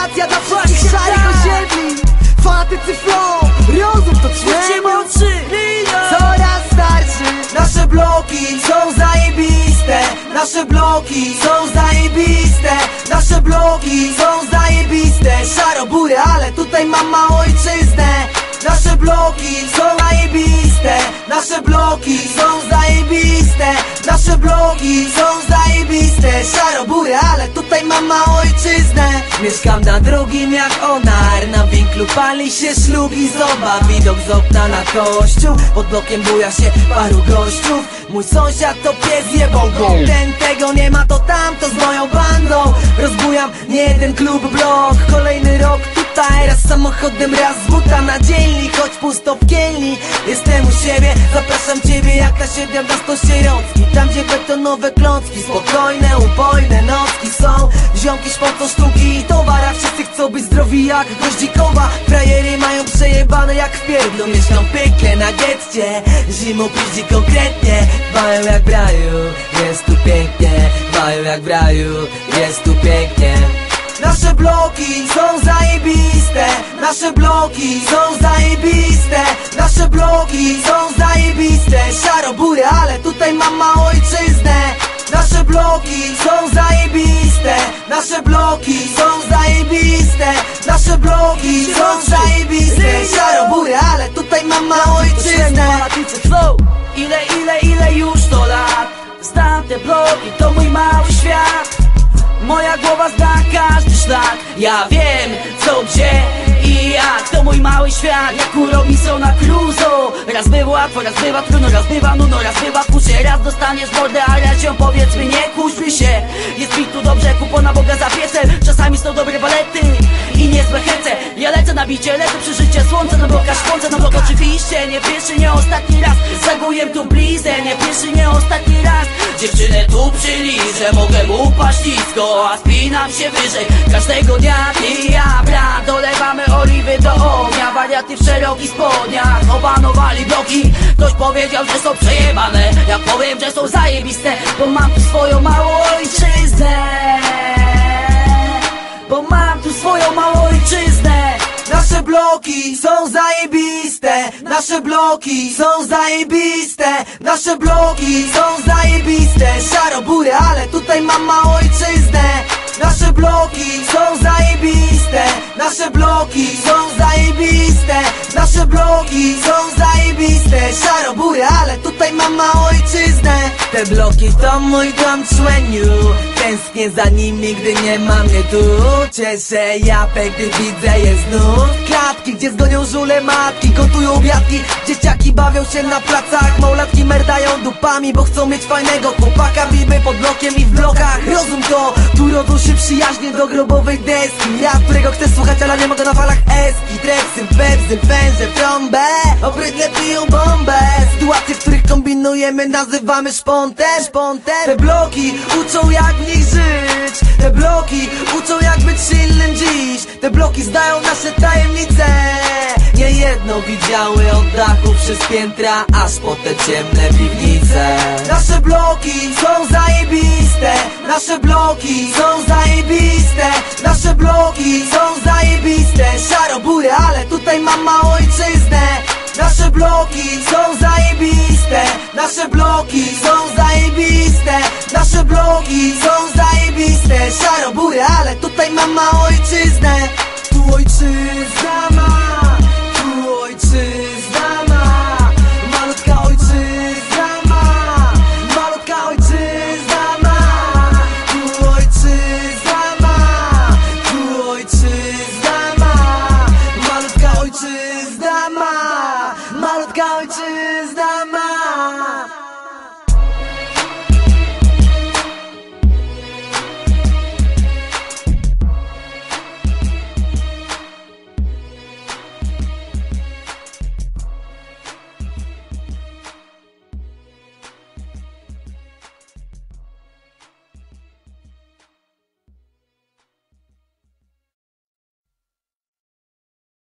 dedykacja dla wszystkich szarych osiedli. Fanatycy flow, rozum to ćwiczy. Coraz starszy. Nasze bloki są zajebiste. Nasze bloki są zajebiste. Nasze bloki są zajebiste. Szaro-bury, ale tutaj mam małą ojczyznę. Nasze bloki są zajebiste. Nasze bloki są zajebiste. Nasze bloki są zajebiste. Szaro-bury, ale tutaj mam małą ojczyznę. Mieszkam na drugim jak onar. Na winklu pali się szlug i zoba. Widok z okna na kościół. Pod blokiem buja się paru gościów. Mój sąsiad to pies jebał go. Ten tego nie ma, to tamto z moją bandą. Rozbujam nie jeden klub, blok. Kolejny rok tutaj, raz samochodem, raz z buta na dzielni. Choć pusto w kielni, jestem u siebie. Zapraszam ciebie jak na 17 sierocki. Tam gdzie betonowe klątki, spokojne, upojne nocki są. Ziomki szpocą sztuki i towara. Wszyscy chcą być zdrowi jak Goździkowa. Frajery mają przejebane jak w pierdlu. Mieszkam piekle na getcie. Zimą piździ konkretnie. Dbają jak w raju, jest tu pięknie. Dbają jak w raju, jest tu pięknie. Nasze bloki są zajebiste. Nasze bloki są zajebiste. Nasze bloki są zajebiste. Szaro-bury, ale tutaj mam małą ojczyznę. Nasze bloki są zajebiste. Nasze bloki są zajebiste. Nasze bloki są zajebiste. Szaro-bury, ale tutaj mam małą ojczyznę. Ile już to lat. Znam te bloki, to mój mały świat. Moja głowa zna każdy szlak. Ja wiem co, gdzie i jak. To mój mały świat, jak u Robinsona Crusoe. Raz bywa łatwo, raz bywa trudno, raz bywa nudno, raz bywa kusie. Raz dostaniesz mordę, a raz ją powiedzmy nie kuśmy się. Jest mi tu dobrze, kupona Boga za piecem. Czasami są dobre balety i niezłe hece. Ja lecę na bicie, lecę przy życie. Słońce na blokach, szpące na blok oczywiście. Nie pierwszy, nie ostatni raz. Zaguję tu blizę, nie pierwszy, nie ostatni raz. Dziewczynę tu przyliżę, mogę mu upaść nisko, a spinam się wyżej. Każdego dnia ty i ja, brat, dolewamy oliwy do ognia. Wariaty w szerokich spodniach opanowali bloki. Ktoś powiedział, że są przejebane. Ja powiem, że są zajebiste, bo mam tu swoją małą ojczyznę. Bo mam tu swoją małą ojczyznę. Nasze bloki są zajebiste. Nasze bloki są zajebiste. Nasze bloki są zajebiste. Szaro-bury, ale tutaj mam małą ojczyznę. Nasze bloki są zajebiste. Nasze bloki są zajebiste. Nasze bloki są zajebiste. Szaro-bury, ale tutaj mam małą ojczyznę. Te bloki to mój dom, człeniu. Tęsknię za nimi, gdy nie ma mnie tu. Cieszę japek, gdy widzę je znów. Klatki, gdzie zgonią żule matki, gotują obiadki. Dzieciaki bawią się na placach. Małolatki merdają dupami, bo chcą mieć fajnego chłopaka. Biby pod blokiem i w blokach. Rozum to, tu rodzą się przyjaźnie do grobowej deski. Ja, którego chcę słuchać, ale nie mogę na falach eski. Trepsy, pepsy, węże, trąbę. Obrydle piją bombę. Sytuacje, w których kombinujemy, nazywamy szpontem. Te bloki uczą jak w nich żyć. Te bloki uczą jak być silnym dziś. Te bloki zdają nasze tajemnice. Niejedno widziały od dachu przez piętra, aż po te ciemne piwnice. Nasze bloki są zajebiste. Nasze bloki są zajebiste. Nasze bloki są zajebiste. Szaro-bury, ale tutaj mam małą ojczyznę. Nasze bloki są zajebiste. Nasze bloki są zajebiste. Nasze bloki są zajebiste. Szaro-bury, ale tutaj mam małą ojczyznę. Tu ojczyzna ma. Tu ojczyzna ma. Malutka ojczyzna ma. Malutka ojczyzna ma. Tu ojczyzna ma. Tu ojczyzna ma. Malutka ojczyzna ma. Malutka ojczyzna ma.